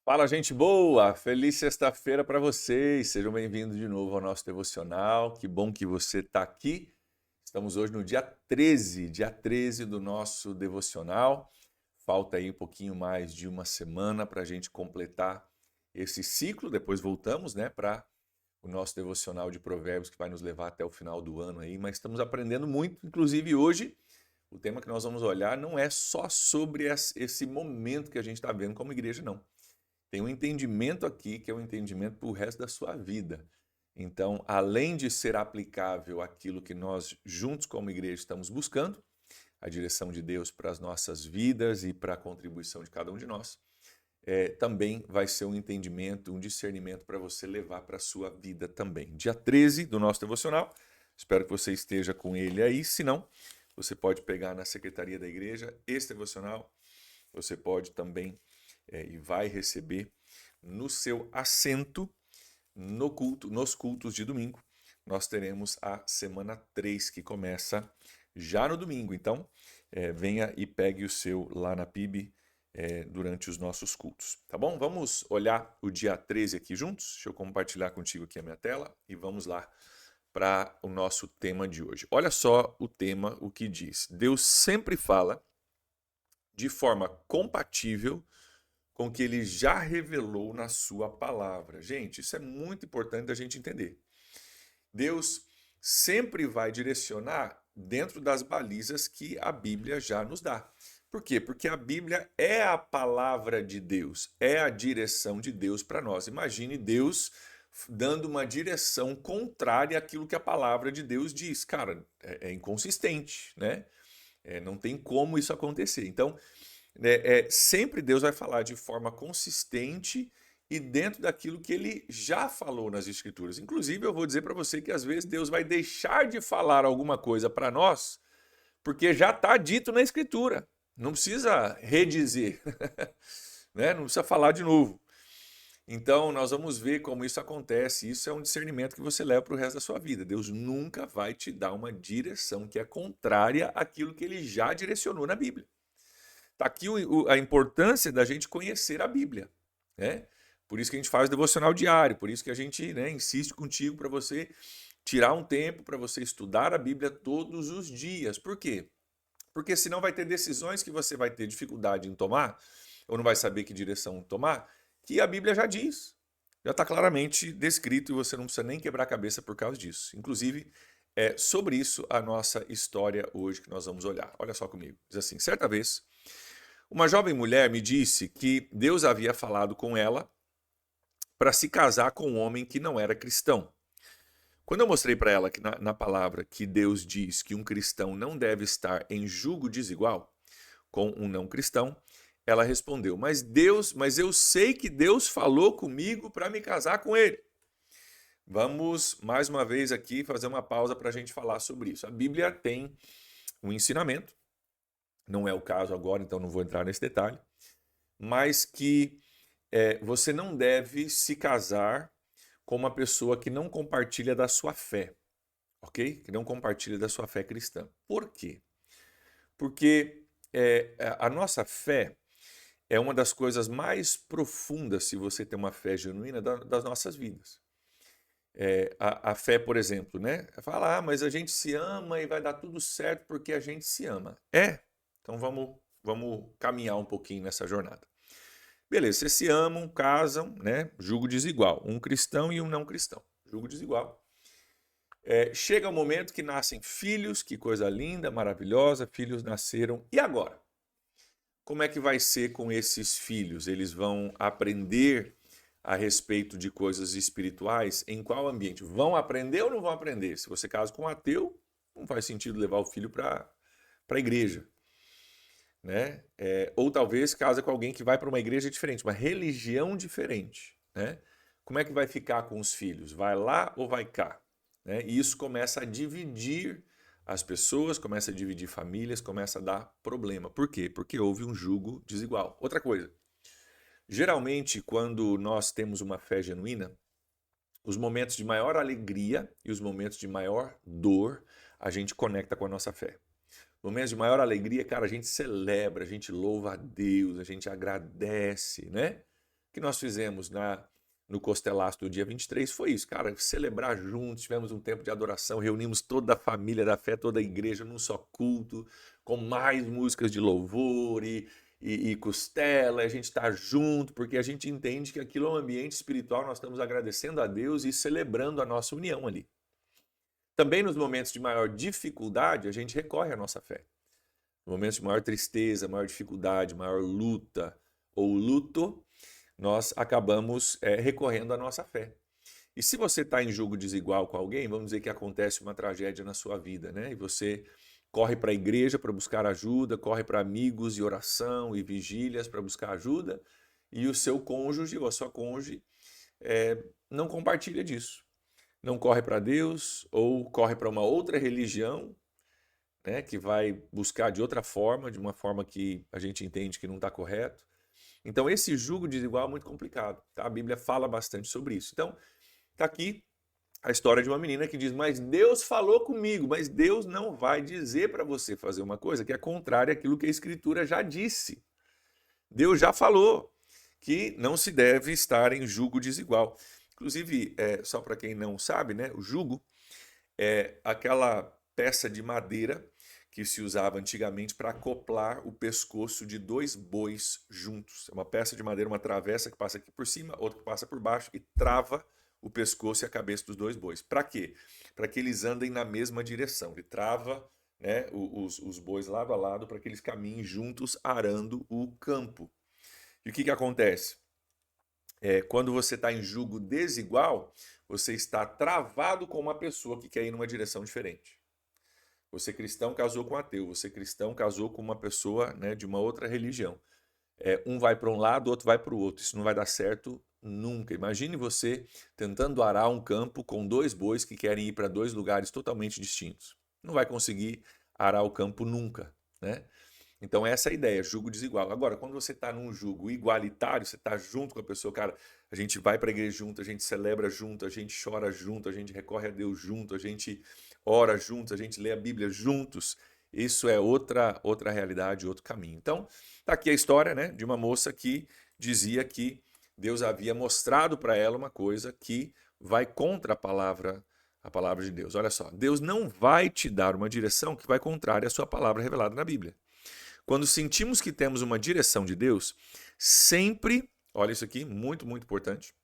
Fala, gente boa! Feliz sexta-feira para vocês. Sejam bem-vindos de novo ao nosso devocional. Que bom que você está aqui. Estamos hoje no dia 13 do nosso devocional. Falta aí um pouquinho mais de uma semana para a gente completar esse ciclo. Depois voltamos, né, para o nosso devocional de Provérbios que vai nos levar até o final do ano aí. Mas estamos aprendendo muito, inclusive hoje. O tema que nós vamos olhar não é só sobre esse momento que a gente está vendo como igreja, não. Tem um entendimento aqui que é um entendimento para o resto da sua vida. Então, além de ser aplicável aquilo que nós juntos como igreja estamos buscando, a direção de Deus para as nossas vidas e para a contribuição de cada um de nós, também vai ser um entendimento, um discernimento para você levar para a sua vida também. Dia 13 do nosso devocional, espero que você esteja com ele aí, se não, você pode pegar na secretaria da igreja esse devocional, você pode também e vai receber no seu assento no culto, nos cultos de domingo. Nós teremos a semana 3 que começa já no domingo. Então, venha e pegue o seu lá na PIB durante os nossos cultos, tá bom? Vamos olhar o dia 13 aqui juntos? Deixa eu compartilhar contigo aqui a minha tela e vamos lá para o nosso tema de hoje. Olha só o tema, o que diz. Deus sempre fala de forma compatível com o que ele já revelou na sua palavra. Gente, isso é muito importante da gente entender. Deus sempre vai direcionar dentro das balizas que a Bíblia já nos dá. Por quê? Porque a Bíblia é a palavra de Deus, é a direção de Deus para nós. Imagine Deus dando uma direção contrária àquilo que a palavra de Deus diz. Cara, é inconsistente, né? Não tem como isso acontecer. Então, sempre Deus vai falar de forma consistente e dentro daquilo que ele já falou nas Escrituras. Inclusive, eu vou dizer para você que às vezes Deus vai deixar de falar alguma coisa para nós, porque já está dito na Escritura. Não precisa redizer, né? Não precisa falar de novo. Então, nós vamos ver como isso acontece. Isso é um discernimento que você leva para o resto da sua vida. Deus nunca vai te dar uma direção que é contrária àquilo que ele já direcionou na Bíblia. Está aqui a importância da gente conhecer a Bíblia, né? Por isso que a gente faz o devocional diário, por isso que a gente, né, insiste contigo para você tirar um tempo para você estudar a Bíblia todos os dias. Por quê? Porque senão vai ter decisões que você vai ter dificuldade em tomar, ou não vai saber que direção tomar, que a Bíblia já diz. Já está claramente descrito e você não precisa nem quebrar a cabeça por causa disso. Inclusive, é sobre isso a nossa história hoje que nós vamos olhar. Olha só comigo. Diz assim, certa vez, uma jovem mulher me disse que Deus havia falado com ela para se casar com um homem que não era cristão. Quando eu mostrei para ela que na palavra que Deus diz que um cristão não deve estar em julgo desigual com um não cristão, ela respondeu: mas eu sei que Deus falou comigo para me casar com ele. Vamos mais uma vez aqui fazer uma pausa para a gente falar sobre isso. A Bíblia tem um ensinamento, não é o caso agora, então não vou entrar nesse detalhe, mas que você não deve se casar com uma pessoa que não compartilha da sua fé, ok? Que não compartilha da sua fé cristã. Por quê? Porque a nossa fé é uma das coisas mais profundas, se você tem uma fé genuína, das nossas vidas. A fé, por exemplo, né? Fala, mas a gente se ama e vai dar tudo certo porque a gente se ama. Então vamos caminhar um pouquinho nessa jornada. Beleza, vocês se amam, casam, né? Julgo desigual. Um cristão e um não cristão. Julgo desigual. Chega o momento que nascem filhos, que coisa linda, maravilhosa, filhos nasceram. E agora? Como é que vai ser com esses filhos? Eles vão aprender a respeito de coisas espirituais? Em qual ambiente? Vão aprender ou não vão aprender? Se você casa com um ateu, não faz sentido levar o filho para a igreja. Né? Ou talvez casa com alguém que vai para uma igreja diferente, uma religião diferente. Né? Como é que vai ficar com os filhos? Vai lá ou vai cá? Né? E isso começa a dividir as pessoas, começa a dividir famílias, começa a dar problema. Por quê? Porque houve um jugo desigual. Outra coisa, geralmente quando nós temos uma fé genuína, os momentos de maior alegria e os momentos de maior dor, a gente conecta com a nossa fé. Momentos de maior alegria, cara, a gente celebra, a gente louva a Deus, a gente agradece, né? que nós fizemos no Costelaço do dia 23 foi isso, cara, celebrar juntos, tivemos um tempo de adoração, reunimos toda a família da fé, toda a igreja num só culto, com mais músicas de louvor e costela, a gente está junto, porque a gente entende que aquilo é um ambiente espiritual, nós estamos agradecendo a Deus e celebrando a nossa união ali. Também nos momentos de maior dificuldade, a gente recorre à nossa fé. Nos momentos de maior tristeza, maior dificuldade, maior luta ou luto, nós acabamos recorrendo à nossa fé. E se você está em julgo desigual com alguém, vamos dizer que acontece uma tragédia na sua vida, né? E você corre para a igreja para buscar ajuda, corre para amigos e oração e vigílias para buscar ajuda, e o seu cônjuge ou a sua cônjuge não compartilha disso. Não corre para Deus ou corre para uma outra religião, né, que vai buscar de outra forma, de uma forma que a gente entende que não está correto. Então esse jugo desigual é muito complicado, tá? A Bíblia fala bastante sobre isso. Então está aqui a história de uma menina que diz, mas Deus falou comigo, mas Deus não vai dizer para você fazer uma coisa que é contrária àquilo que a Escritura já disse. Deus já falou que não se deve estar em jugo desigual. Inclusive, só para quem não sabe, né, o jugo é aquela peça de madeira que se usava antigamente para acoplar o pescoço de dois bois juntos. É uma peça de madeira, uma travessa que passa aqui por cima, outra que passa por baixo e trava o pescoço e a cabeça dos dois bois. Para quê? Para que eles andem na mesma direção. Ele trava, né, os bois lado a lado para que eles caminhem juntos arando o campo. E o que acontece? Quando você está em jugo desigual, você está travado com uma pessoa que quer ir numa direção diferente. Você cristão casou com ateu, você cristão casou com uma pessoa, né, de uma outra religião. Um vai para um lado, o outro vai para o outro. Isso não vai dar certo nunca. Imagine você tentando arar um campo com dois bois que querem ir para dois lugares totalmente distintos. Não vai conseguir arar o campo nunca, né? Então essa é a ideia, jugo desigual. Agora, quando você está num jugo igualitário, você está junto com a pessoa, cara, a gente vai para a igreja junto, a gente celebra junto, a gente chora junto, a gente recorre a Deus junto, a gente ora juntos, a gente lê a Bíblia juntos. Isso é outra realidade, outro caminho. Então, está aqui a história, né, de uma moça que dizia que Deus havia mostrado para ela uma coisa que vai contra a palavra de Deus. Olha só, Deus não vai te dar uma direção que vai contrária à sua palavra revelada na Bíblia. Quando sentimos que temos uma direção de Deus, sempre, olha isso aqui, muito, muito importante.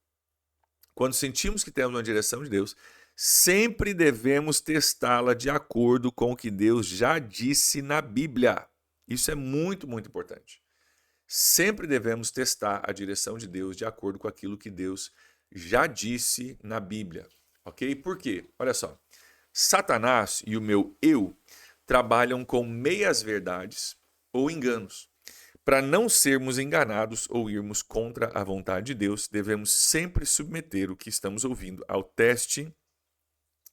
Quando sentimos que temos uma direção de Deus, sempre devemos testá-la de acordo com o que Deus já disse na Bíblia. Isso é muito, muito importante. Sempre devemos testar a direção de Deus de acordo com aquilo que Deus já disse na Bíblia. Ok? Por quê? Olha só. Satanás e o meu eu trabalham com meias-verdades ou enganos. Para não sermos enganados ou irmos contra a vontade de Deus, devemos sempre submeter o que estamos ouvindo ao teste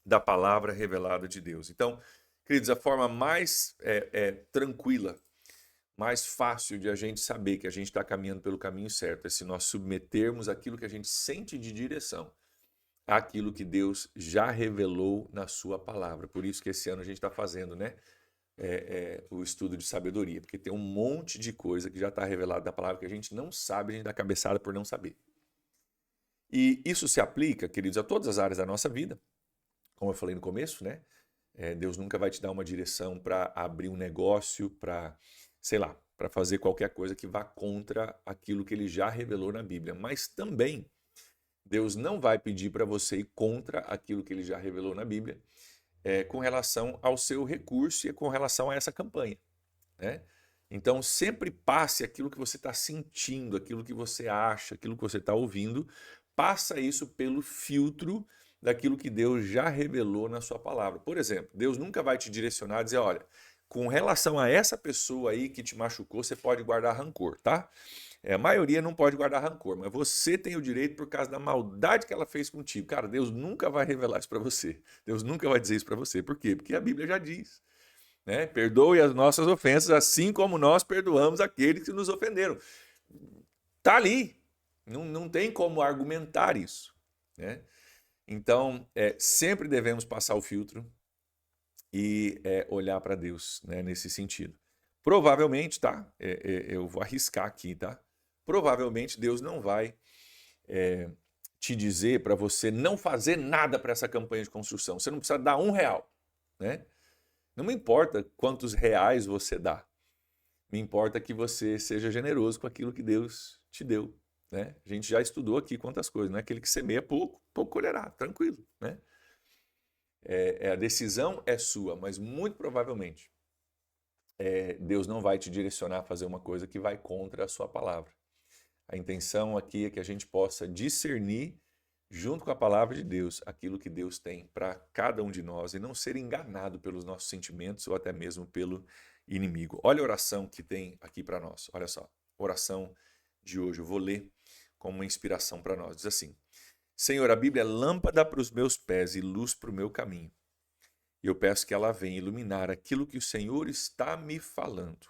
da palavra revelada de Deus. Então, queridos, a forma mais tranquila, mais fácil de a gente saber que a gente está caminhando pelo caminho certo é se nós submetermos aquilo que a gente sente de direção àquilo que Deus já revelou na sua palavra. Por isso que esse ano a gente está fazendo, né? O estudo de sabedoria, porque tem um monte de coisa que já está revelado na palavra que a gente não sabe, a gente dá cabeçada por não saber. E isso se aplica, queridos, a todas as áreas da nossa vida, como eu falei no começo, né? Deus nunca vai te dar uma direção para abrir um negócio, para, sei lá, para fazer qualquer coisa que vá contra aquilo que ele já revelou na Bíblia. Mas também, Deus não vai pedir para você ir contra aquilo que ele já revelou na Bíblia, com relação ao seu recurso e com relação a essa campanha, né? Então, sempre passe aquilo que você está sentindo, aquilo que você acha, aquilo que você está ouvindo, passa isso pelo filtro daquilo que Deus já revelou na sua palavra. Por exemplo, Deus nunca vai te direcionar a dizer, olha, com relação a essa pessoa aí que te machucou, você pode guardar rancor, tá? A maioria não pode guardar rancor, mas você tem o direito por causa da maldade que ela fez contigo. Cara, Deus nunca vai revelar isso para você. Deus nunca vai dizer isso para você. Por quê? Porque a Bíblia já diz, né? Perdoe as nossas ofensas, assim como nós perdoamos aqueles que nos ofenderam. Tá ali. Não tem como argumentar isso, né? Então, sempre devemos passar o filtro e olhar para Deus, né, nesse sentido. Provavelmente, tá? Eu vou arriscar aqui, tá? Provavelmente Deus não vai te dizer para você não fazer nada para essa campanha de construção. Você não precisa dar R$1, né? Não me importa quantos reais você dá. Me importa que você seja generoso com aquilo que Deus te deu, né? A gente já estudou aqui quantas coisas, né? Aquele que semeia pouco, pouco colherá, tranquilo, né? A decisão é sua, mas muito provavelmente Deus não vai te direcionar a fazer uma coisa que vai contra a sua palavra. A intenção aqui é que a gente possa discernir, junto com a palavra de Deus, aquilo que Deus tem para cada um de nós e não ser enganado pelos nossos sentimentos ou até mesmo pelo inimigo. Olha a oração que tem aqui para nós. Olha só, oração de hoje. Eu vou ler como uma inspiração para nós. Diz assim: Senhor, a Bíblia é lâmpada para os meus pés e luz para o meu caminho. E eu peço que ela venha iluminar aquilo que o Senhor está me falando.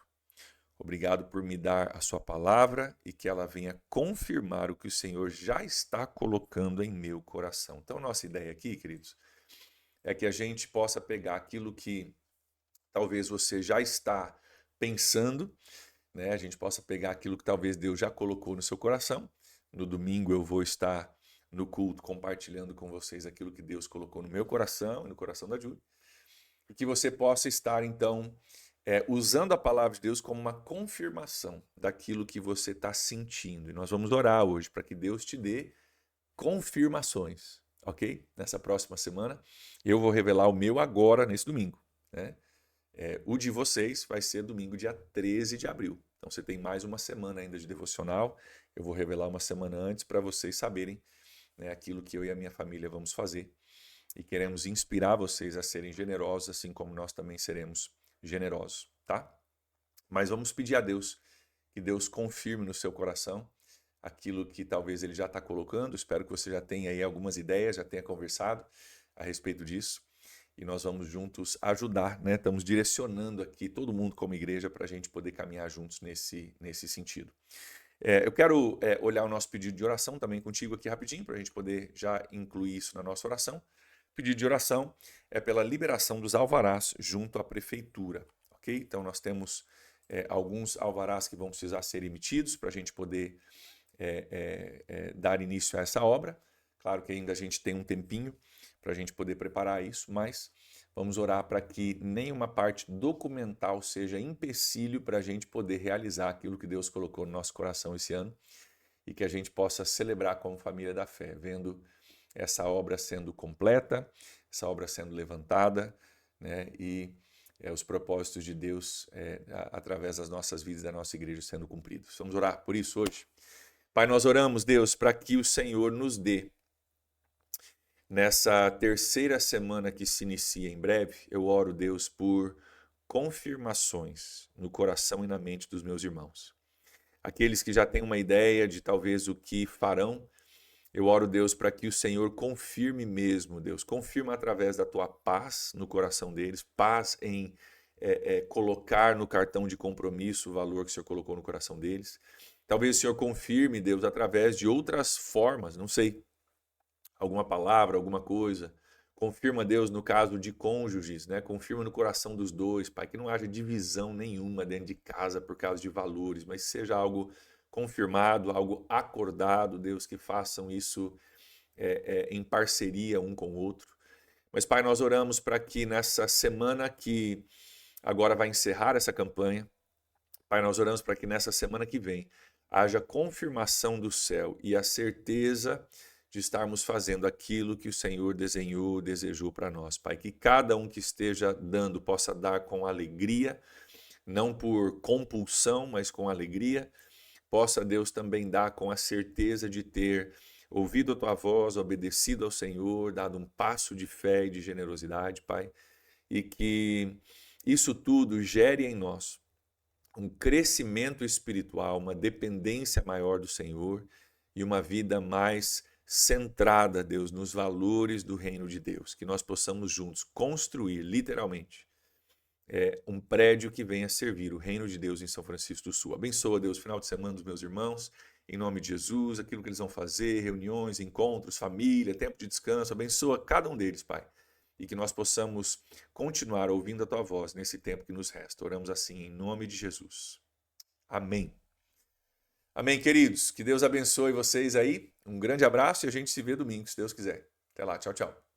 Obrigado por me dar a sua palavra e que ela venha confirmar o que o Senhor já está colocando em meu coração. Então, nossa ideia aqui, queridos, é que a gente possa pegar aquilo que talvez você já está pensando, né? A gente possa pegar aquilo que talvez Deus já colocou no seu coração. No domingo eu vou estar no culto compartilhando com vocês aquilo que Deus colocou no meu coração e no coração da Júlia. E que você possa estar, então, usando a palavra de Deus como uma confirmação daquilo que você está sentindo. E nós vamos orar hoje para que Deus te dê confirmações, ok? Nessa próxima semana, eu vou revelar o meu agora, nesse domingo, né? O de vocês vai ser domingo, dia 13 de abril. Então você tem mais uma semana ainda de devocional. Eu vou revelar uma semana antes para vocês saberem, né, aquilo que eu e a minha família vamos fazer. E queremos inspirar vocês a serem generosos, assim como nós também seremos generosos, tá? Mas vamos pedir a Deus que Deus confirme no seu coração aquilo que talvez Ele já está colocando. Espero que você já tenha aí algumas ideias, já tenha conversado a respeito disso. E nós vamos juntos ajudar, né? Estamos direcionando aqui todo mundo como igreja para a gente poder caminhar juntos nesse sentido. Eu quero olhar o nosso pedido de oração também contigo aqui rapidinho, para a gente poder já incluir isso na nossa oração. O pedido de oração é pela liberação dos alvarás junto à prefeitura, ok? Então nós temos alguns alvarás que vão precisar ser emitidos para a gente poder dar início a essa obra. Claro que ainda a gente tem um tempinho para a gente poder preparar isso, mas vamos orar para que nenhuma parte documental seja empecilho para a gente poder realizar aquilo que Deus colocou no nosso coração esse ano e que a gente possa celebrar como família da fé, vendo essa obra sendo completa, essa obra sendo levantada, né? E os propósitos de Deus através das nossas vidas, da nossa igreja sendo cumpridos. Vamos orar por isso hoje. Pai, nós oramos, Deus, para que o Senhor nos dê, nessa terceira semana que se inicia em breve, eu oro, Deus, por confirmações no coração e na mente dos meus irmãos. Aqueles que já têm uma ideia de talvez o que farão, eu oro, Deus, para que o Senhor confirme mesmo, Deus. Confirma através da tua paz no coração deles, paz em colocar no cartão de compromisso o valor que o Senhor colocou no coração deles. Talvez o Senhor confirme, Deus, através de outras formas, não sei, alguma palavra, alguma coisa. Confirma, Deus, no caso de cônjuges, né? Confirma no coração dos dois, Pai, que não haja divisão nenhuma dentro de casa por causa de valores, mas seja algo confirmado, algo acordado, Deus, que façam isso em parceria um com o outro. Mas, Pai, nós oramos para que nessa semana que agora vai encerrar essa campanha, Pai, nós oramos para que nessa semana que vem haja confirmação do céu e a certeza de estarmos fazendo aquilo que o Senhor desenhou, desejou para nós, Pai. Que cada um que esteja dando possa dar com alegria, não por compulsão, mas com alegria. Possa Deus também dar com a certeza de ter ouvido a tua voz, obedecido ao Senhor, dado um passo de fé e de generosidade, Pai. E que isso tudo gere em nós um crescimento espiritual, uma dependência maior do Senhor e uma vida mais centrada, Deus, nos valores do reino de Deus. Que nós possamos juntos construir, literalmente, um prédio que venha servir o reino de Deus em São Francisco do Sul. Abençoa, Deus, o final de semana dos meus irmãos, em nome de Jesus, aquilo que eles vão fazer, reuniões, encontros, família, tempo de descanso. Abençoa cada um deles, Pai. E que nós possamos continuar ouvindo a Tua voz nesse tempo que nos resta. Oramos assim em nome de Jesus. Amém. Amém, queridos. Que Deus abençoe vocês aí. Um grande abraço e a gente se vê domingo, se Deus quiser. Até lá, tchau, tchau.